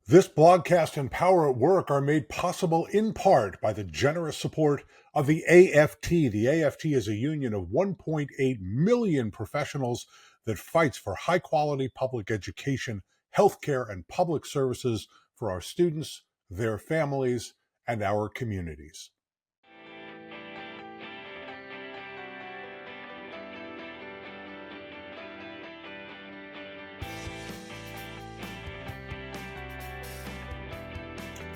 This blogcast and Power at Work are made possible in part by the generous support of the AFT. The AFT is a union of 1.8 million professionals that fights for high-quality public education, healthcare, and public services for our students, their families, and our communities.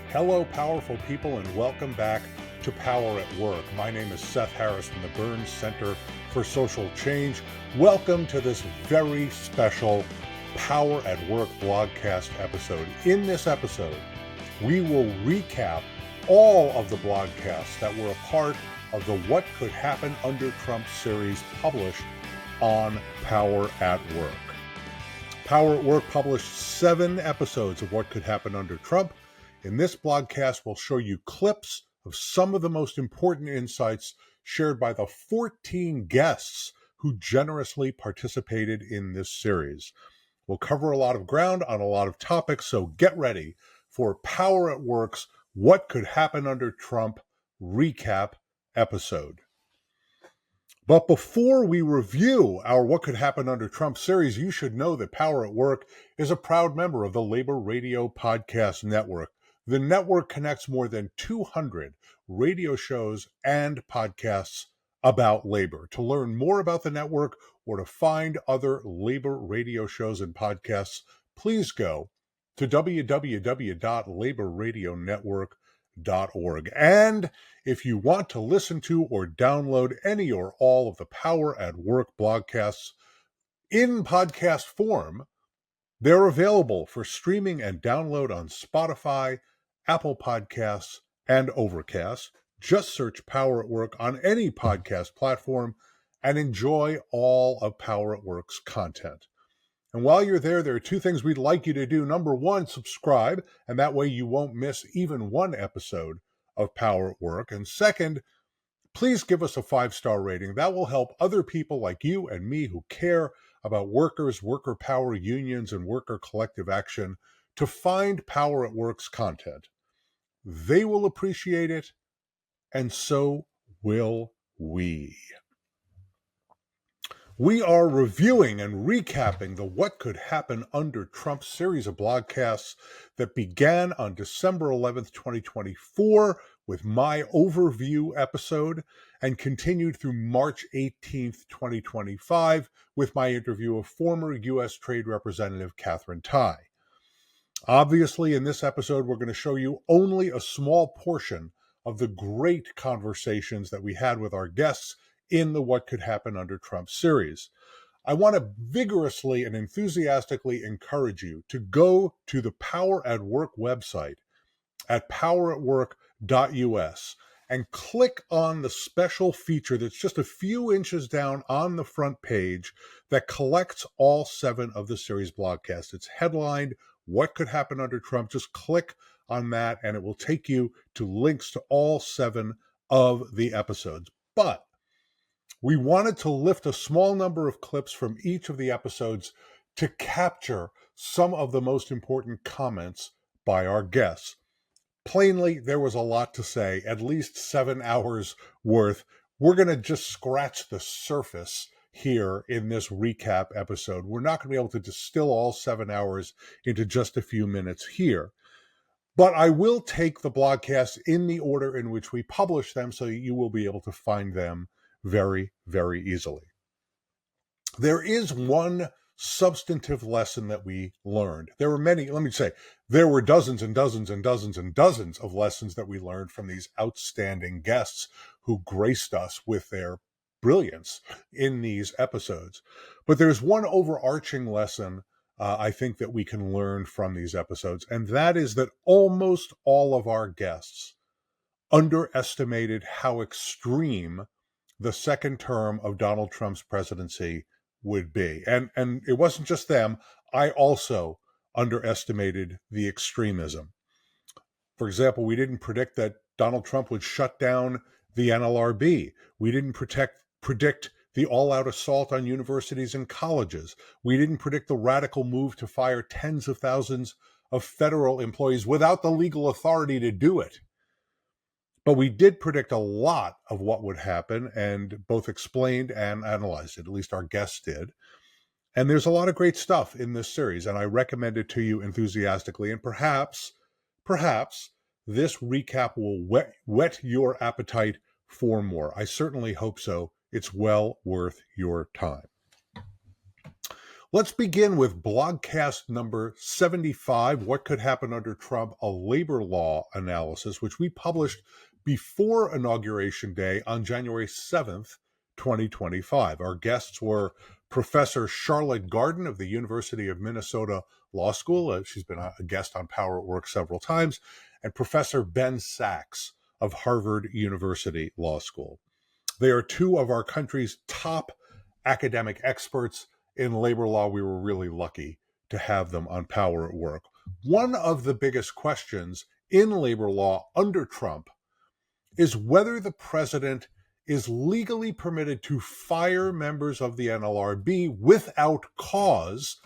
Hello, powerful people, and welcome back to Power at Work. My name is Seth Harris from the Burns Center for Social Change. Welcome to this very special Power at Work blogcast episode. In this episode, we will recap all of the blogcasts that were a part of the What Could Happen Under Trump series published on Power at Work. Power at Work published 7 episodes of What Could Happen Under Trump. In this blogcast, we'll show you clips of some of the most important insights shared by the 14 guests who generously participated in this series. We'll cover a lot of ground on a lot of topics, so get ready for Power at Work's What Could Happen Under Trump recap episode. But before we review our What Could Happen Under Trump series, you should know that Power at Work is a proud member of the Labor Radio Podcast Network. The network connects more than 200 radio shows and podcasts about labor. To learn more about the network or to find other labor radio shows and podcasts, please go to www.laborradionetwork.org. And if you want to listen to or download any or all of the Power at Work blogcasts in podcast form, they're available for streaming and download on Spotify, Apple Podcasts, and Overcast. Just search Power at Work on any podcast platform and enjoy all of Power at Work's content. And while you're there are 2 things we'd like you to do. Number 1, subscribe, and that way you won't miss even one episode of Power at Work. And second, please give us a 5-star rating. That will help other people like you and me who care about workers, worker power, unions, and worker collective action to find Power at Work's content. They will appreciate it, and so will we. We are reviewing and recapping the What Could Happen Under Trump series of blogcasts that began on December 11th, 2024 with my overview episode and continued through March 18th, 2025 with my interview of former U.S. Trade Representative Katherine Tai. Obviously, in this episode, we're going to show you only a small portion of the great conversations that we had with our guests in the What Could Happen Under Trump series. I want to vigorously and enthusiastically encourage you to go to the Power at Work website at poweratwork.us and click on the special feature that's just a few inches down on the front page that collects all 7 of the series blogcasts. It's headlined What Could Happen Under Trump. Just click on that and it will take you to links to all 7 of the episodes. But we wanted to lift a small number of clips from each of the episodes to capture some of the most important comments by our guests. Plainly, there was a lot to say, at least 7 hours worth. We're going to just scratch the surface here in this recap episode. We're not going to be able to distill all 7 hours into just a few minutes here. But I will take the blogcasts in the order in which we publish them so you will be able to find them very, very easily. There is one substantive lesson that we learned. There were many, there were dozens and dozens and dozens and dozens of lessons that we learned from these outstanding guests who graced us with their brilliance in these episodes. But there's one overarching lesson I think that we can learn from these episodes, and that is that almost all of our guests underestimated how extreme the second term of Donald Trump's presidency would be. And it wasn't just them. I also underestimated the extremism. For example, we didn't predict that Donald Trump would shut down the NLRB. We didn't predict the all-out assault on universities and colleges. We didn't predict the radical move to fire tens of thousands of federal employees without the legal authority to do it. But we did predict a lot of what would happen and both explained and analyzed it. At least our guests did. And there's a lot of great stuff in this series, and I recommend it to you enthusiastically. And perhaps this recap will whet your appetite for more. I certainly hope so. It's well worth your time. Let's begin with Blogcast number 75, What Could Happen Under Trump, a Labor Law Analysis, which we published before Inauguration Day on January 7th, 2025. Our guests were Professor Charlotte Garden of the University of Minnesota Law School. She's been a guest on Power at Work several times, and Professor Ben Sachs of Harvard University Law School. They are two of our country's top academic experts in labor law. We were really lucky to have them on Power at Work. One of the biggest questions in labor law under Trump is whether the president is legally permitted to fire members of the NLRB without cause,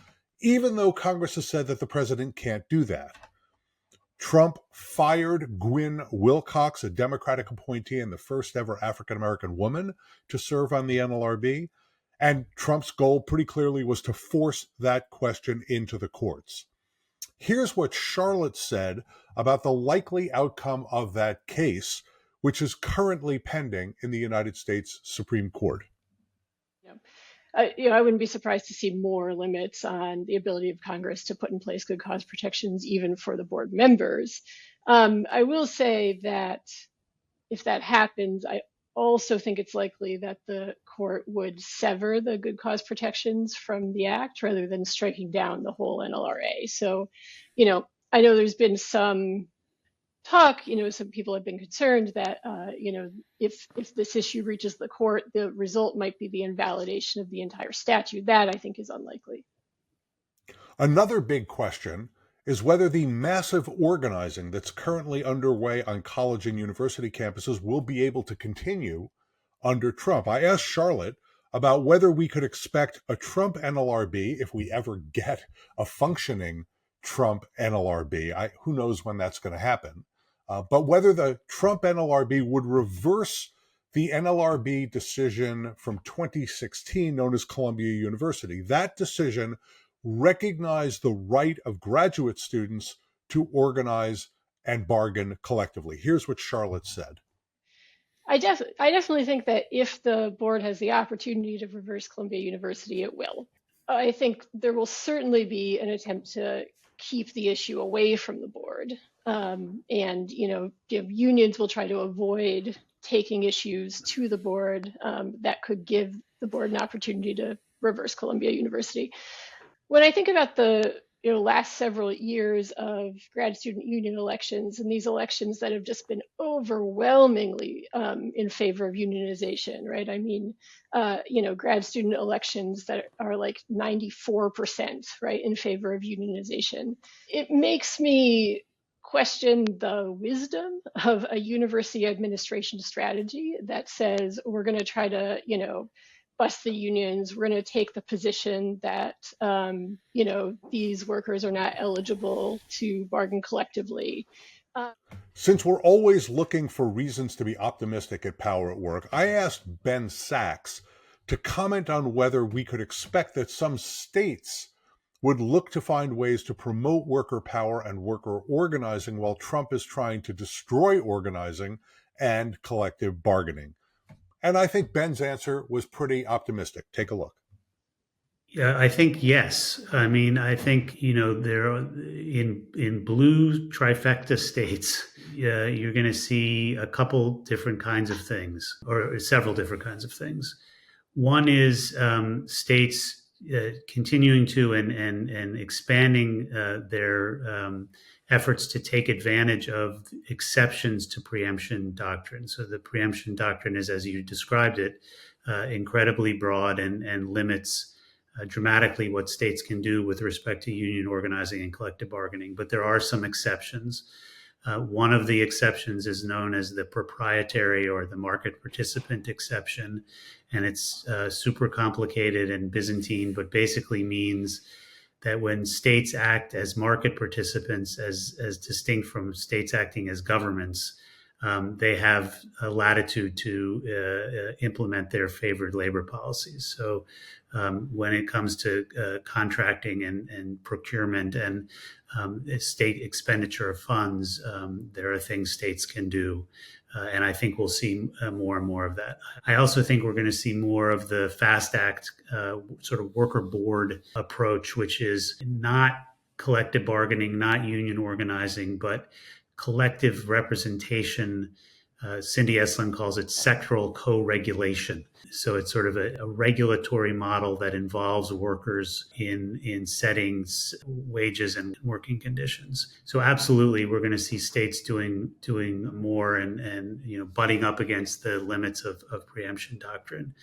even though Congress has said that the president can't do that. Trump fired Gwynne Wilcox, a Democratic appointee and the first ever African-American woman to serve on the NLRB. And Trump's goal pretty clearly was to force that question into the courts. Here's what Charlotte said about the likely outcome of that case, which is currently pending in the United States Supreme Court. I wouldn't be surprised to see more limits on the ability of Congress to put in place good cause protections, even for the board members. I will say that if that happens, I also think it's likely that the court would sever the good cause protections from the act rather than striking down the whole NLRA. So, I know there's been some talk, some people have been concerned that, if this issue reaches the court, the result might be the invalidation of the entire statute. That I think is unlikely. Another big question is whether the massive organizing that's currently underway on college and university campuses will be able to continue under Trump. I asked Charlotte about whether we could expect a Trump NLRB if we ever get a functioning Trump NLRB. Who knows when that's going to happen. But whether the Trump NLRB would reverse the NLRB decision from 2016 known as Columbia University. That decision recognized the right of graduate students to organize and bargain collectively. Here's what Charlotte said. I definitely think that if the board has the opportunity to reverse Columbia University, it will. I think there will certainly be an attempt to keep the issue away from the board. And unions will try to avoid taking issues to the board that could give the board an opportunity to reverse Columbia University. When I think about the last several years of grad student union elections and these elections that have just been overwhelmingly in favor of unionization, right? I mean, grad student elections that are like 94%, right, in favor of unionization. It makes me question the wisdom of a university administration strategy that says we're going to try to, bust the unions. We're going to take the position that, these workers are not eligible to bargain collectively. Since we're always looking for reasons to be optimistic at Power at Work, I asked Ben Sachs to comment on whether we could expect that some states would look to find ways to promote worker power and worker organizing while Trump is trying to destroy organizing and collective bargaining. And I think Ben's answer was pretty optimistic. Take a look. Yeah, I think yes. I mean, I think, there are in blue trifecta states, you're going to see a couple different kinds of things, or several different kinds of things. One is states continuing to and expanding their efforts to take advantage of exceptions to preemption doctrine. So the preemption doctrine is, as you described it, incredibly broad and limits dramatically what states can do with respect to union organizing and collective bargaining. But there are some exceptions. One of the exceptions is known as the proprietary or the market participant exception. And it's super complicated and Byzantine, but basically means that when states act as market participants, as distinct from states acting as governments, they have a latitude to implement their favored labor policies. So when it comes to contracting and procurement and state expenditure of funds, there are things states can do. And I think we'll see more and more of that. I also think we're going to see more of the FAST Act sort of worker board approach, which is not collective bargaining, not union organizing, but collective representation. Cindy Estlin calls it sectoral co-regulation. So it's sort of a regulatory model that involves workers in setting wages and working conditions. So absolutely, we're going to see states doing more and butting up against the limits of preemption doctrine.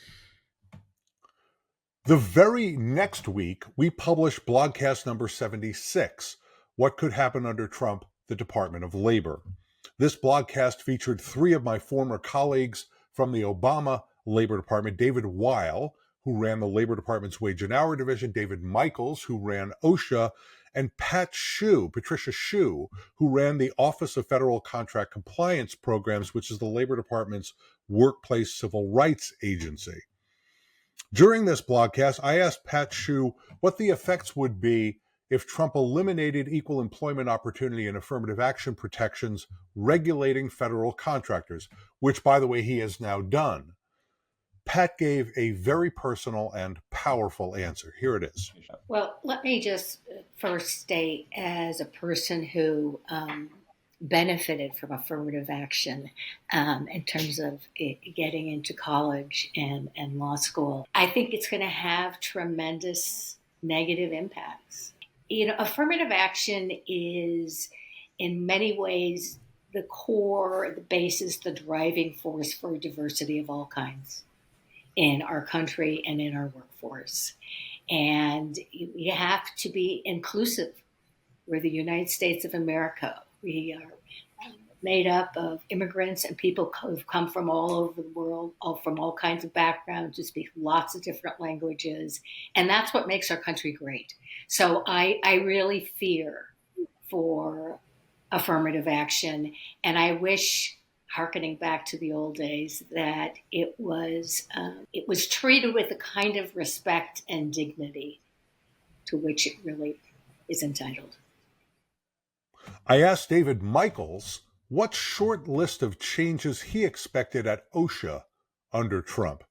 The very next week, we published Blogcast number 76, What Could Happen Under Trump, the Department of Labor. This blogcast featured 3 of my former colleagues from the Obama Labor Department: David Weil, who ran the Labor Department's Wage and Hour Division, David Michaels, who ran OSHA, and Patricia Hsu, who ran the Office of Federal Contract Compliance Programs, which is the Labor Department's workplace civil rights agency. During this blogcast, I asked Pat Hsu what the effects would be if Trump eliminated equal employment opportunity and affirmative action protections regulating federal contractors, which, by the way, he has now done. Pat gave a very personal and powerful answer. Here it is. Well, let me just first state, as a person who benefited from affirmative action in terms of getting into college and law school, I think it's going to have tremendous negative impacts. Affirmative action is in many ways the core, the basis, the driving force for diversity of all kinds in our country and in our workforce. And you have to be inclusive. We're the United States of America. We are made up of immigrants and people who've come from all over the world, from all kinds of backgrounds, who speak lots of different languages. And that's what makes our country great. So I really fear for affirmative action. And I wish, hearkening back to the old days, that it was treated with the kind of respect and dignity to which it really is entitled. I asked David Michaels what short list of changes he expected at OSHA under Trump.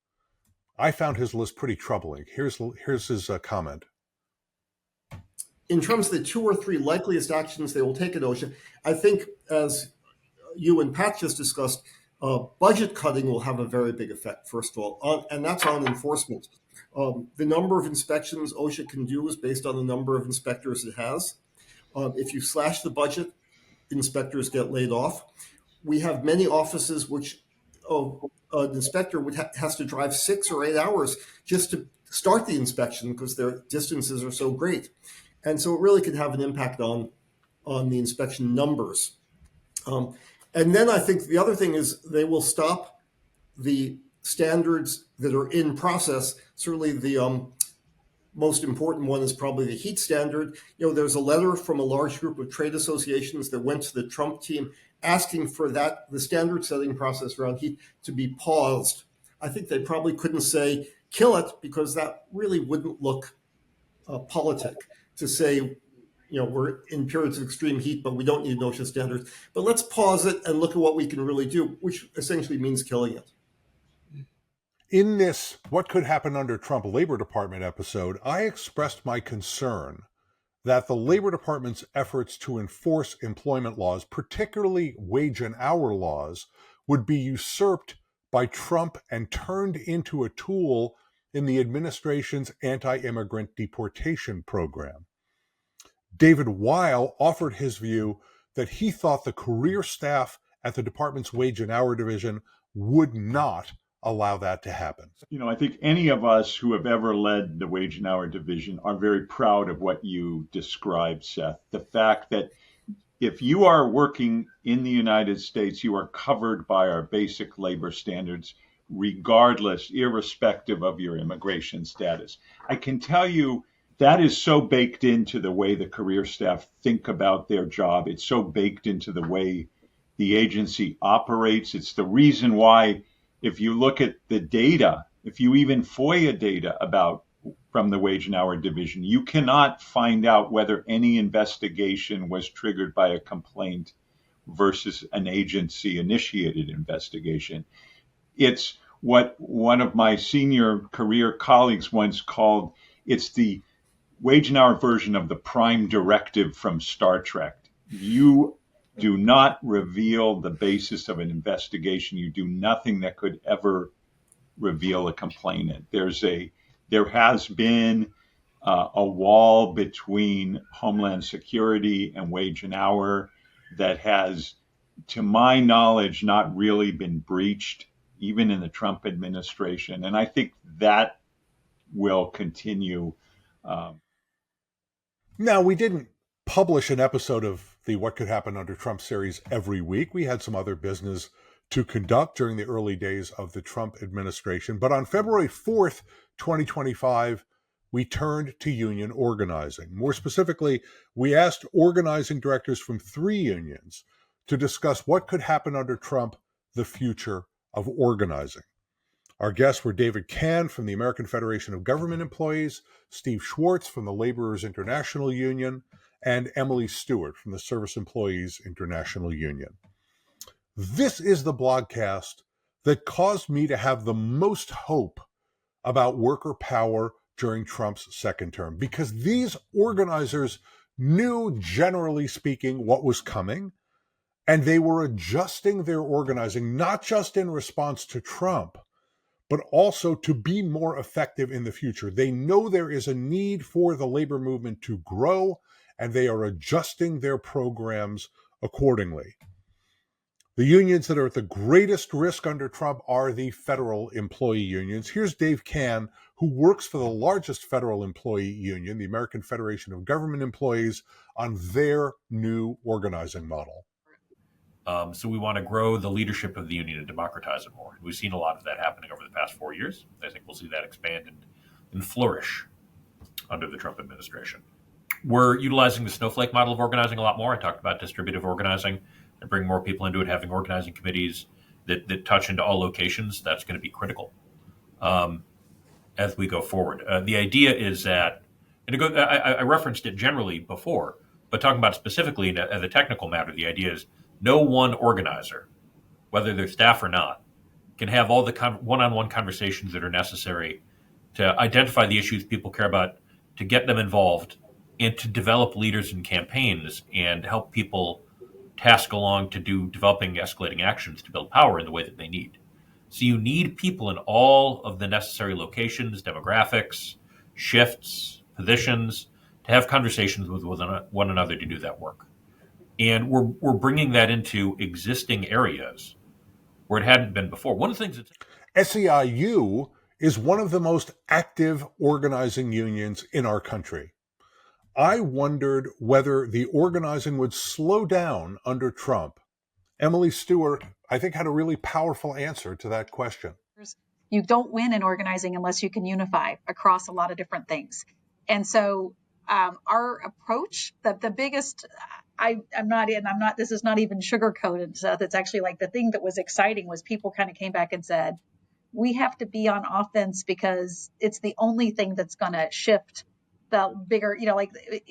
I found his list pretty troubling. Here's his comment. In terms of the 2 or 3 likeliest actions they will take at OSHA, I think, as you and Pat just discussed, budget cutting will have a very big effect, first of all, and that's on enforcement. The number of inspections OSHA can do is based on the number of inspectors it has. If you slash the budget, inspectors get laid off. We have many offices which an inspector has to drive 6 or 8 hours just to start the inspection because their distances are so great. And so it really can have an impact on the inspection numbers. And then I think the other thing is they will stop the standards that are in process. Certainly the most important one is probably the heat standard. There's a letter from a large group of trade associations that went to the Trump team asking for the standard setting process around heat to be paused. I think they probably couldn't say kill it, because that really wouldn't look politic to say, we're in periods of extreme heat, but we don't need OSHA standards. But let's pause it and look at what we can really do, which essentially means killing it. In this What Could Happen Under Trump Labor Department episode, I expressed my concern that the Labor Department's efforts to enforce employment laws, particularly wage and hour laws, would be usurped by Trump and turned into a tool in the administration's anti-immigrant deportation program. David Weil offered his view that he thought the career staff at the department's Wage and Hour Division would not allow that to happen. I think any of us who have ever led the Wage and Hour Division are very proud of what you described, Seth. The fact that if you are working in the United States, you are covered by our basic labor standards, regardless, irrespective of your immigration status. I can tell you that is so baked into the way the career staff think about their job. It's so baked into the way the agency operates. It's the reason why, if you look at the data, if you even FOIA data about from the Wage and Hour Division, you cannot find out whether any investigation was triggered by a complaint versus an agency initiated investigation. It's what one of my senior career colleagues once called, it's the Wage and Hour version of the prime directive from Star Trek. You do not reveal the basis of an investigation. You do nothing that could ever reveal a complainant. There has been a wall between Homeland Security and Wage and Hour that has, to my knowledge, not really been breached, even in the Trump administration. And I think that will continue. Now, we didn't publish an episode of the What Could Happen Under Trump series every week. We had some other business to conduct during the early days of the Trump administration. But on February 4th, 2025, we turned to union organizing. More specifically, we asked organizing directors from 3 unions to discuss what could happen under Trump, the future of organizing. Our guests were David Kahn from the American Federation of Government Employees, Steve Schwartz from the Laborers International Union, and Emily Stewart from the Service Employees International Union. This is the blogcast that caused me to have the most hope about worker power during Trump's second term, because these organizers knew, generally speaking, what was coming, and they were adjusting their organizing, not just in response to Trump, but also to be more effective in the future. They know there is a need for the labor movement to grow, and they are adjusting their programs accordingly. The unions that are at the greatest risk under Trump are the federal employee unions. Here's Dave Kahn, who works for the largest federal employee union, the American Federation of Government Employees, on their new organizing model. So we want to grow the leadership of the union and democratize it more. We've seen a lot of that happening over the past 4 years. I think we'll see that expand and flourish under the Trump administration. We're utilizing the snowflake model of organizing a lot more. I talked about distributive organizing and bring more people into it, having organizing committees that touch into all locations. That's going to be critical as we go forward. The idea is that, and I referenced it generally before, but talking about it specifically as a technical matter, the idea is no one organizer, whether they're staff or not, can have all the one-on-one conversations that are necessary to identify the issues people care about, to get them involved, and to develop leaders and campaigns and help people task along to do developing escalating actions to build power in the way that they need. So you need people in all of the necessary locations, demographics, shifts, positions, to have conversations with one another to do that work. And we're bringing that into existing areas where it hadn't been before. One of the things that's SEIU is one of the most active organizing unions in our country. I wondered whether the organizing would slow down under Trump. Emily Stewart, I think, had a really powerful answer to that question. You don't win in organizing unless you can unify across a lot of different things. And so our approach, the biggest, this is not even sugar-coated, Seth. It's actually like the thing that was exciting was people kind of came back and said, we have to be on offense because it's the only thing that's going to shift the bigger,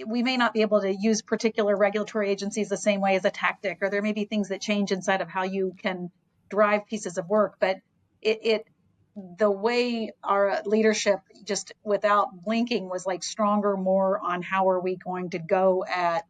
we may not be able to use particular regulatory agencies the same way as a tactic, or there may be things that change inside of how you can drive pieces of work. But the way our leadership, just without blinking, was like stronger, more on how are we going to go at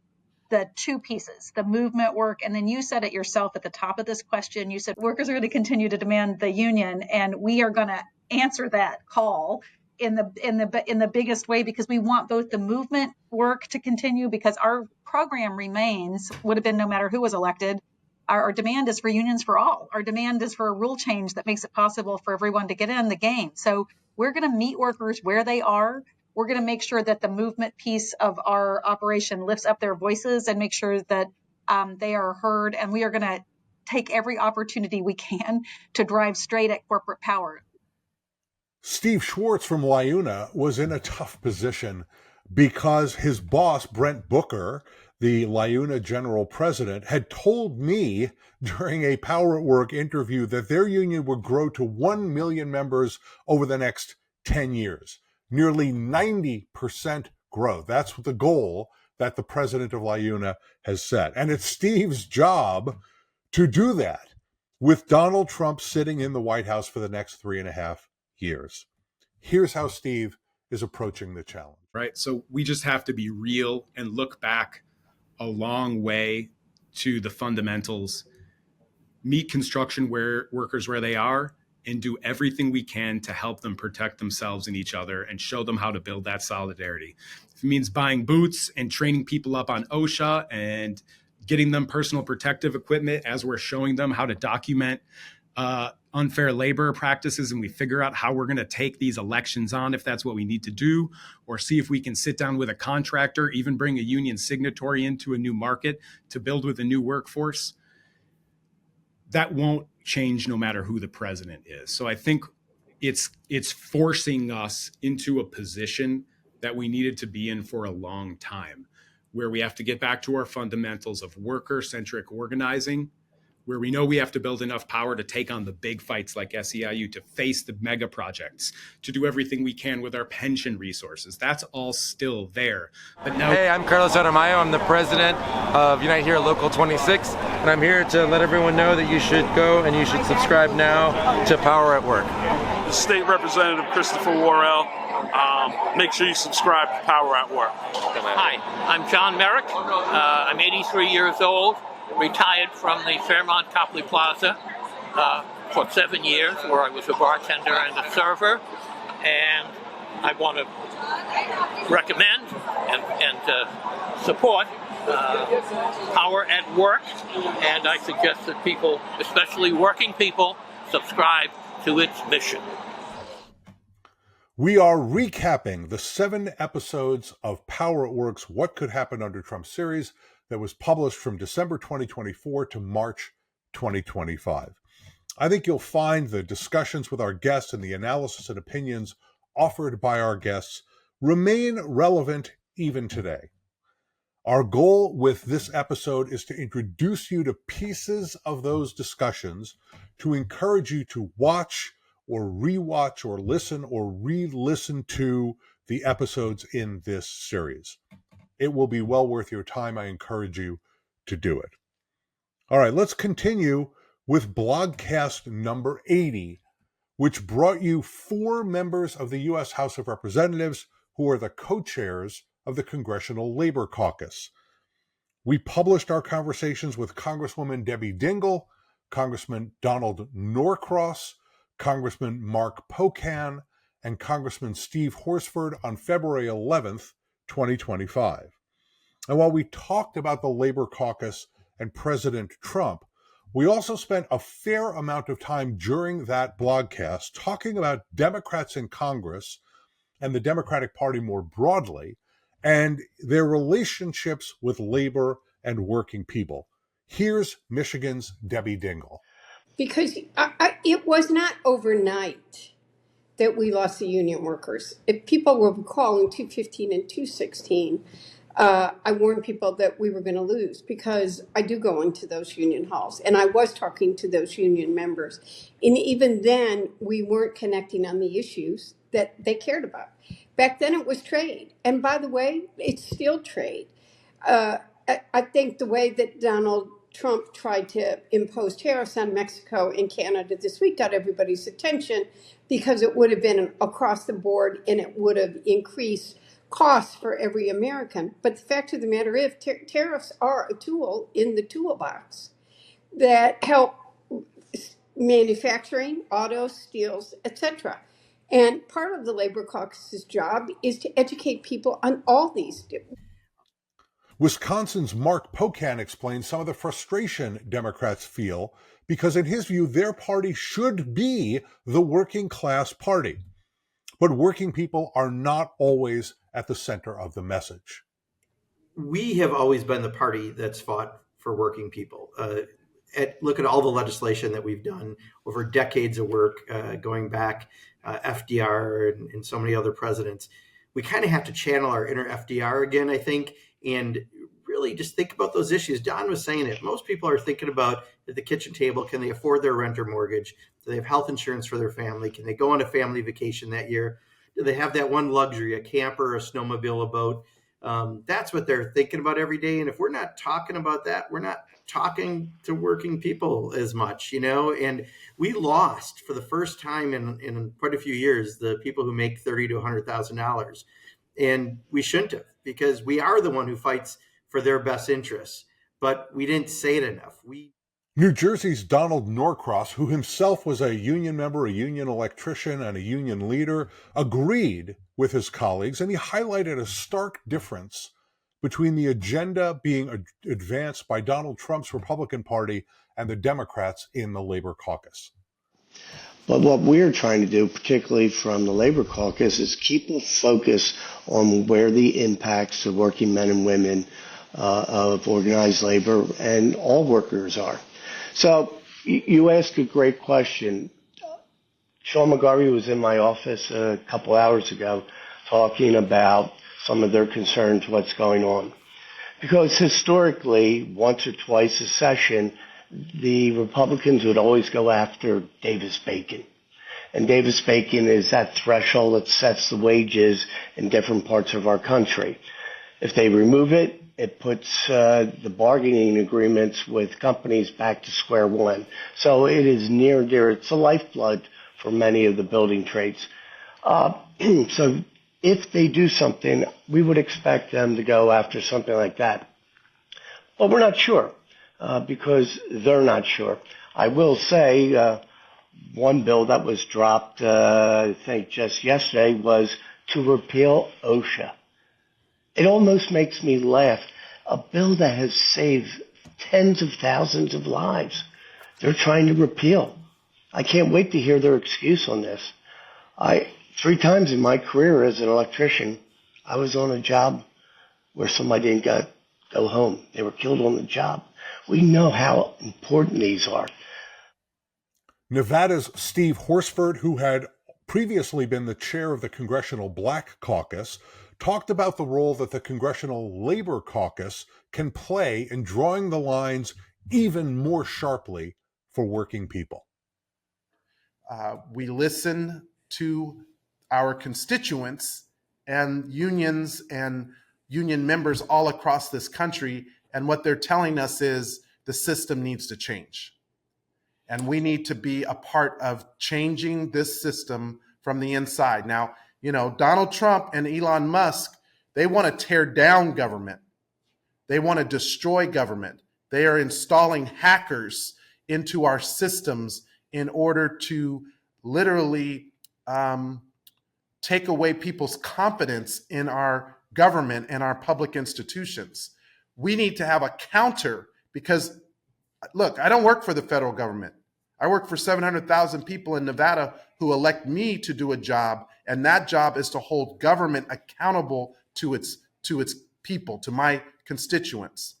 the 2 pieces, the movement work. And then you said it yourself at the top of this question. You said workers are going to continue to demand the union, and we are going to answer that call in the biggest way, because we want both the movement work to continue, because our program would have been no matter who was elected. Our demand is for unions for all. Our demand is for a rule change that makes it possible for everyone to get in the game. So we're going to meet workers where they are. We're going to make sure that the movement piece of our operation lifts up their voices and make sure that they are heard. And we are going to take every opportunity we can to drive straight at corporate power. Steve Schwartz from Wayuna was in a tough position because his boss, Brent Booker, the LIUNA general president, had told me during a Power at Work interview that their union would grow to 1 million members over the next 10 years. Nearly 90% growth. That's the goal that the president of LIUNA has set. And it's Steve's job to do that with Donald Trump sitting in the White House for the next 3.5 years. Here's how Steve is approaching the challenge. Right. So we just have to be real and look back a long way to the fundamentals, meet construction workers where they are, and do everything we can to help them protect themselves and each other and show them how to build that solidarity. If it means buying boots and training people up on OSHA and getting them personal protective equipment as we're showing them how to document unfair labor practices, and we figure out how we're going to take these elections on, if that's what we need to do, or see if we can sit down with a contractor, even bring a union signatory into a new market to build with a new workforce. That won't change no matter who the president is. So I think it's forcing us into a position that we needed to be in for a long time, where we have to get back to our fundamentals of worker-centric organizing, where we know we have to build enough power to take on the big fights like SEIU, to face the mega projects, to do everything we can with our pension resources. That's all still there. But now, hey, I'm Carlos Sotomayor. I'm the president of Unite Here Local 26, and I'm here to let everyone know that you should go and you should subscribe now to Power at Work. State Representative Christopher Worrell. Make sure you subscribe to Power at Work. Hi, I'm John Merrick. I'm 83 years old. Retired from the Fairmont Copley Plaza for 7 years, where I was a bartender and a server. And I want to recommend and support Power at Work. And I suggest that people, especially working people, subscribe to its mission. We are recapping the 7 episodes of Power at Work's What Could Happen Under Trump series that was published from December 2024 to March 2025. I think you'll find the discussions with our guests and the analysis and opinions offered by our guests remain relevant even today. Our goal with this episode is to introduce you to pieces of those discussions, to encourage you to watch or rewatch or listen or re-listen to the episodes in this series. It will be well worth your time. I encourage you to do it. All right, let's continue with Blogcast number 80, which brought you 4 members of the U.S. House of Representatives who are the co-chairs of the Congressional Labor Caucus. We published our conversations with Congresswoman Debbie Dingell, Congressman Donald Norcross, Congressman Mark Pocan, and Congressman Steve Horsford on February 11th, 2025. And while we talked about the Labor Caucus and President Trump, we also spent a fair amount of time during that blogcast talking about Democrats in Congress and the Democratic Party more broadly, and their relationships with labor and working people. Here's Michigan's Debbie Dingell. Because it was not overnight that we lost the union workers. If people were calling 215 and 216, I warned people that we were going to lose, because I do go into those union halls, and I was talking to those union members. And even then, we weren't connecting on the issues that they cared about. Back then, it was trade. And by the way, it's still trade. I think the way that Donald Trump tried to impose tariffs on Mexico and Canada this week got everybody's attention, because it would have been across the board and it would have increased costs for every American. But the fact of the matter is, tariffs are a tool in the toolbox that help manufacturing, autos, steels, etc. And part of the Labor Caucus's job is to educate people on all these. Wisconsin's Mark Pocan explains some of the frustration Democrats feel because, in his view, their party should be the working class party. But working people are not always at the center of the message. We have always been the party that's fought for working people. Look at all the legislation that we've done over decades of work, going back FDR and so many other presidents. we kind of have to channel our inner FDR again, I think, and really just think about those issues. Don was saying it. Most people are thinking about at the kitchen table, can they afford their rent or mortgage? Do they have health insurance for their family? Can they go on a family vacation that year? Do they have that one luxury, a camper, a snowmobile, a boat? That's what they're thinking about every day. And if we're not talking about that, we're not talking to working people as much, and we lost for the first time in quite a few years, the people who make $30,000 to $100,000. And we shouldn't have, because we are the one who fights for their best interests, but we didn't say it enough. New Jersey's Donald Norcross, who himself was a union member, a union electrician, and a union leader, agreed with his colleagues, and he highlighted a stark difference between the agenda being advanced by Donald Trump's Republican Party and the Democrats in the Labor Caucus. But what we're trying to do, particularly from the Labor Caucus, is keep a focus on where the impacts of working men and women of organized labor and all workers are. So you ask a great question. Sean McGarvey was in my office a couple hours ago talking about some of their concerns, what's going on. Because historically, once or twice a session, the Republicans would always go after Davis-Bacon. And Davis-Bacon is that threshold that sets the wages in different parts of our country. If they remove it, it puts the bargaining agreements with companies back to square one. So it is near and dear. It's the lifeblood for many of the building trades. So if they do something, we would expect them to go after something like that. But we're not sure because they're not sure. I will say one bill that was dropped, I think just yesterday, was to repeal OSHA. It almost makes me laugh. A bill that has saved tens of thousands of lives. They're trying to repeal. I can't wait to hear their excuse on this. 3 times in my career as an electrician, I was on a job where somebody didn't go home. They were killed on the job. We know how important these are. Nevada's Steve Horsford, who had previously been the chair of the Congressional Black Caucus, talked about the role that the Congressional Labor Caucus can play in drawing the lines even more sharply for working people. We listen to our constituents and unions and union members all across this country, and what they're telling us is the system needs to change. And we need to be a part of changing this system from the inside. Now, Donald Trump and Elon Musk, they want to tear down government. They want to destroy government. They are installing hackers into our systems in order to literally take away people's confidence in our government and our public institutions. We need to have a counter because, look, I don't work for the federal government. I work for 700,000 people in Nevada who elect me to do a job, and that job is to hold government accountable to its people, to my constituents.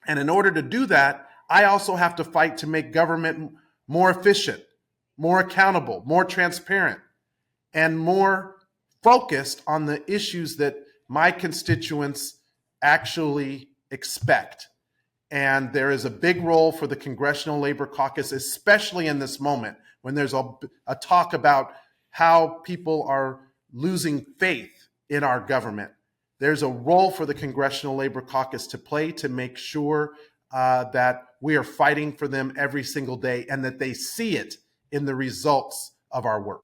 And in order to do that, I also have to fight to make government more efficient, more accountable, more transparent, and more focused on the issues that my constituents actually expect. And there is a big role for the Congressional Labor Caucus, especially in this moment when there's a talk about how people are losing faith in our government. There's a role for the Congressional Labor Caucus to play to make sure that we are fighting for them every single day and that they see it in the results of our work.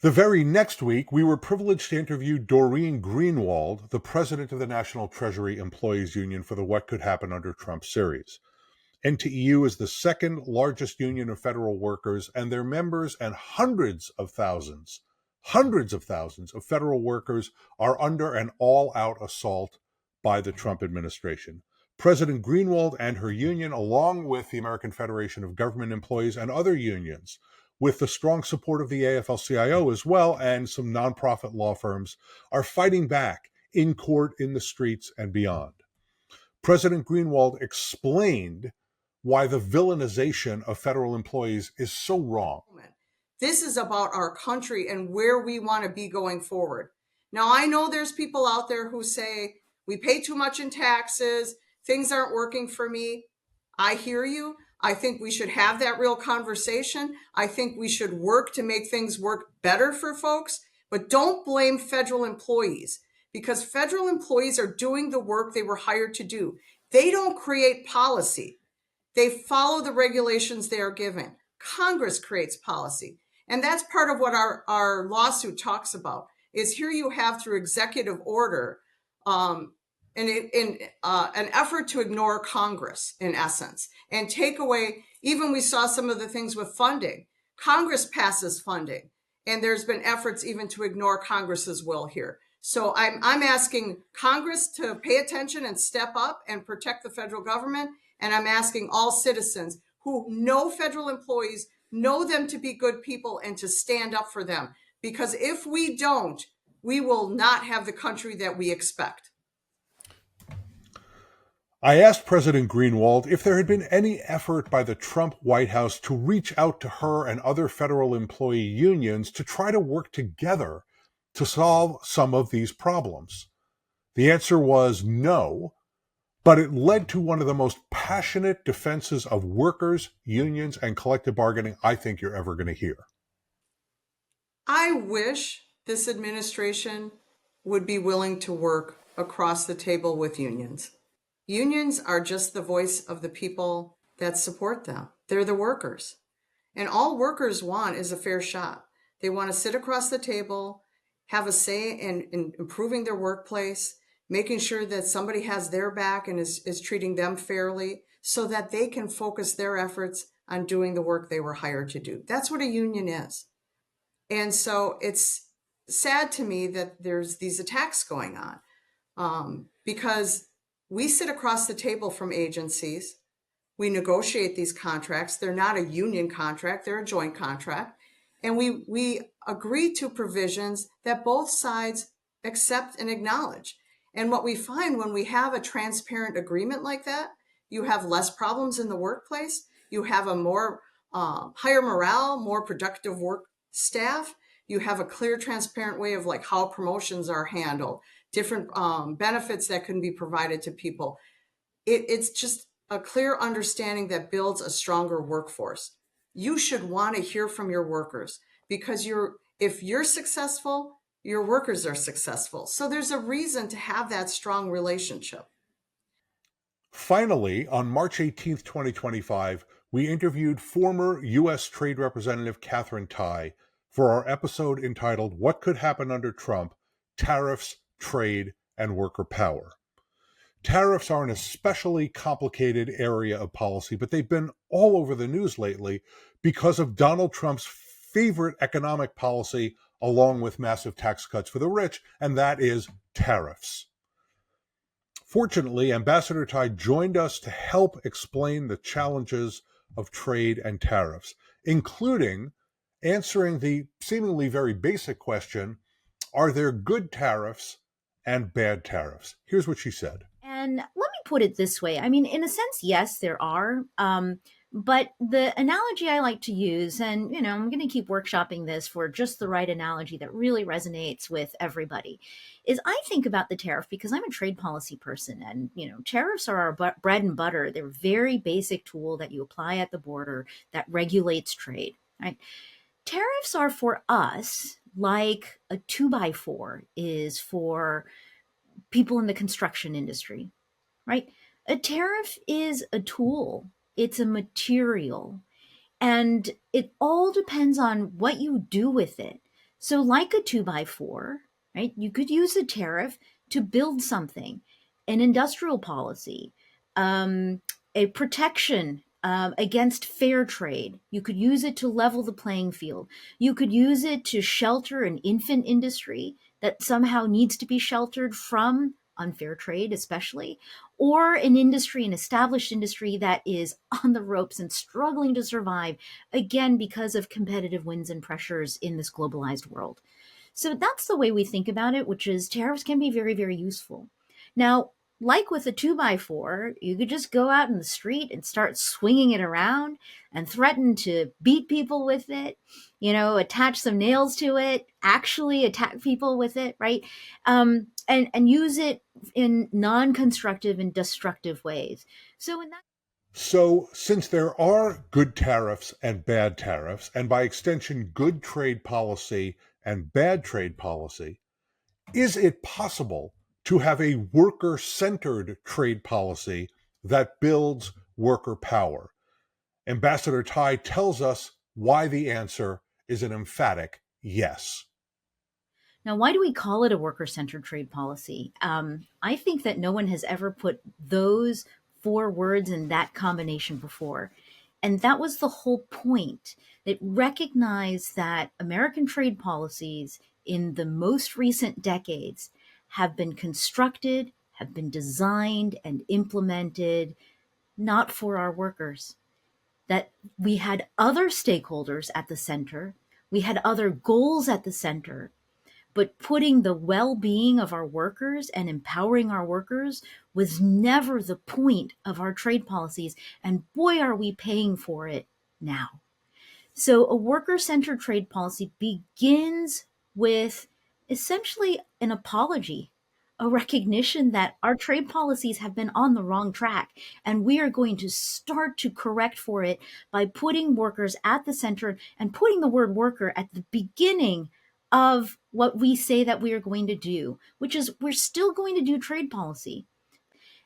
The very next week, we were privileged to interview Doreen Greenwald, the president of the National Treasury Employees Union for the What Could Happen Under Trump series. NTEU is the second largest union of federal workers, and their members and hundreds of thousands of federal workers are under an all-out assault by the Trump administration. President Greenwald and her union, along with the American Federation of Government Employees and other unions, with the strong support of the AFL-CIO as well and some nonprofit law firms, are fighting back in court, in the streets, and beyond. President Greenwald explained why the villainization of federal employees is so wrong. This is about our country and where we want to be going forward. Now, I know there's people out there who say, we pay too much in taxes, things aren't working for me. I hear you. I think we should have that real conversation. I think we should work to make things work better for folks, but don't blame federal employees, because federal employees are doing the work they were hired to do. They don't create policy. They follow the regulations they are given. Congress creates policy. And that's part of what our lawsuit talks about, is here you have through executive order an effort to ignore Congress, in essence, and take away, even we saw some of the things with funding. Congress passes funding, and there's been efforts even to ignore Congress's will here. So I'm asking Congress to pay attention and step up and protect the federal government. And I'm asking all citizens who know federal employees, know them to be good people, and to stand up for them. Because if we don't, we will not have the country that we expect. I asked President Greenwald if there had been any effort by the Trump White House to reach out to her and other federal employee unions to try to work together to solve some of these problems. The answer was no, but it led to one of the most passionate defenses of workers, unions, and collective bargaining I think you're ever going to hear. I wish this administration would be willing to work across the table with unions. Unions are just the voice of the people that support them. They're the workers. And all workers want is a fair shot. They want to sit across the table, have a say in improving their workplace, making sure that somebody has their back and is treating them fairly, so that they can focus their efforts on doing the work they were hired to do. That's what a union is. And so it's sad to me that there's these attacks going on, because we sit across the table from agencies. We negotiate these contracts. They're not a union contract, they're a joint contract. And we agree to provisions that both sides accept and acknowledge. And what we find when we have a transparent agreement like that, you have less problems in the workplace. You have a more higher morale, more productive work staff. You have a clear, transparent way of like how promotions are handled, different benefits that can be provided to people. It's just a clear understanding that builds a stronger workforce. You should want to hear from your workers, because if you're successful, your workers are successful. So there's a reason to have that strong relationship. Finally, on March 18th, 2025, we interviewed former U.S. Trade Representative Katherine Tai for our episode entitled What Could Happen Under Trump? Tariffs, Trade, and Worker Power. Tariffs are an especially complicated area of policy, but they've been all over the news lately because of Donald Trump's favorite economic policy, along with massive tax cuts for the rich, and that is tariffs. Fortunately, Ambassador Tai joined us to help explain the challenges of trade and tariffs, including answering the seemingly very basic question, are there good tariffs and bad tariffs? Here's what she said. And let me put it this way. I mean, in a sense, yes, there are. But the analogy I like to use, and, I'm going to keep workshopping this for just the right analogy that really resonates with everybody, is I think about the tariff because I'm a trade policy person. And, tariffs are our bread and butter. They're a very basic tool that you apply at the border that regulates trade, right? Tariffs are for us like a 2x4 is for people in the construction industry, right? A tariff is a tool. It's a material, and it all depends on what you do with it. So like a 2x4, right? You could use a tariff to build something, an industrial policy, a protection against fair trade. You could use it to level the playing field. You could use it to shelter an infant industry that somehow needs to be sheltered from unfair trade, especially, or an established industry that is on the ropes and struggling to survive, again, because of competitive winds and pressures in this globalized world. So that's the way we think about it, which is tariffs can be very, very useful. Now, like with a 2x4, you could just go out in the street and start swinging it around and threaten to beat people with it, attach some nails to it, actually attack people with it, right? And use it in non-constructive and destructive ways. So, since there are good tariffs and bad tariffs, and by extension, good trade policy and bad trade policy, is it possible to have a worker-centered trade policy that builds worker power? Ambassador Tai tells us why the answer is an emphatic yes. Now, why do we call it a worker-centered trade policy? I think that no one has ever put those 4 words in that combination before. And that was the whole point. It recognized that American trade policies in the most recent decades have been constructed, have been designed and implemented not for our workers. That we had other stakeholders at the center, we had other goals at the center, but putting the well-being of our workers and empowering our workers was never the point of our trade policies. And boy, are we paying for it now. So a worker-centered trade policy begins with essentially an apology, a recognition that our trade policies have been on the wrong track, and we are going to start to correct for it by putting workers at the center and putting the word worker at the beginning of what we say that we are going to do, which is we're still going to do trade policy.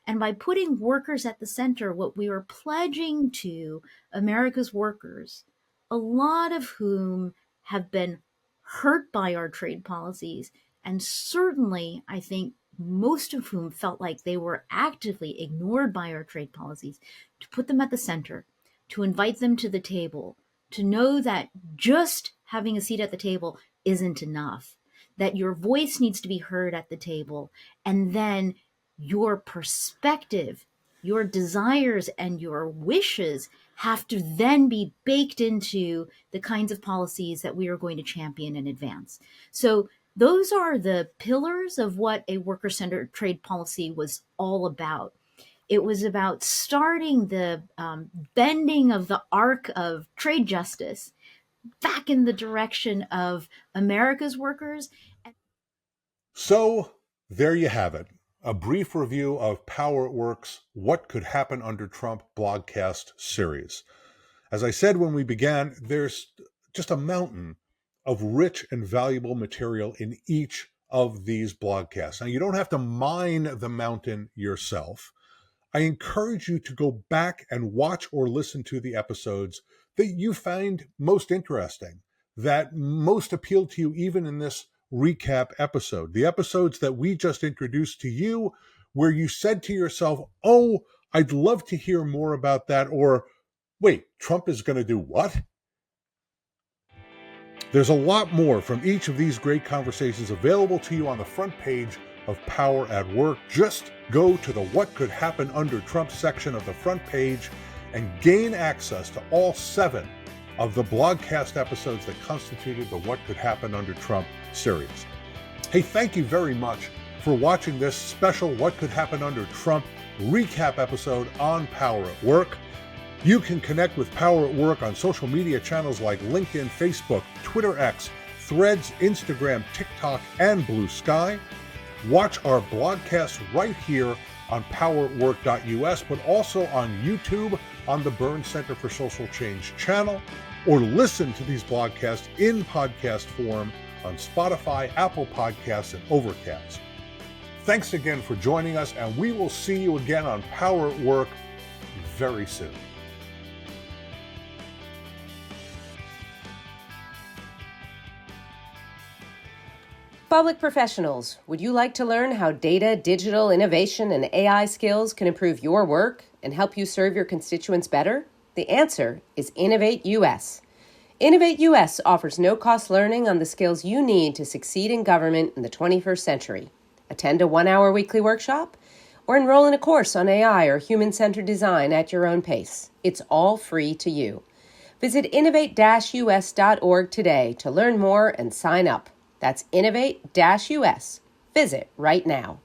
And by putting workers at the center, what we are pledging to America's workers, a lot of whom have been hurt by our trade policies, and certainly, I think, most of whom felt like they were actively ignored by our trade policies, to put them at the center, to invite them to the table, to know that just having a seat at the table isn't enough, that your voice needs to be heard at the table, and then your perspective, your desires, and your wishes have to then be baked into the kinds of policies that we are going to champion and advance. So those are the pillars of what a worker-centered trade policy was all about. It was about starting the bending of the arc of trade justice back in the direction of America's workers. So there you have it. A brief review of Power at Work's What Could Happen Under Trump blogcast series. As I said when we began, there's just a mountain of rich and valuable material in each of these blogcasts. Now, you don't have to mine the mountain yourself. I encourage you to go back and watch or listen to the episodes that you find most interesting, that most appeal to you even in this recap episode. The episodes that we just introduced to you, where you said to yourself, oh, I'd love to hear more about that, or wait, Trump is going to do what? There's a lot more from each of these great conversations available to you on the front page of Power at Work. Just go to the What Could Happen Under Trump section of the front page and gain access to all 7 of the blogcast episodes that constituted the What Could Happen Under Trump series. Hey, thank you very much for watching this special What Could Happen Under Trump recap episode on Power at Work. You can connect with Power at Work on social media channels like LinkedIn, Facebook, Twitter X, Threads, Instagram, TikTok, and Blue Sky. Watch our blogcast right here on poweratwork.us, but also on YouTube on the Burns Center for Social Change channel, or listen to these blogcasts in podcast form on Spotify, Apple Podcasts, and Overcast. Thanks again for joining us, and we will see you again on Power at Work very soon. Public professionals, would you like to learn how data, digital innovation, and AI skills can improve your work and help you serve your constituents better? The answer is Innovate US. Innovate US offers no-cost learning on the skills you need to succeed in government in the 21st century. Attend a 1-hour weekly workshop or enroll in a course on AI or human-centered design at your own pace. It's all free to you. Visit innovate-us.org today to learn more and sign up. That's Innovate-US. Visit right now.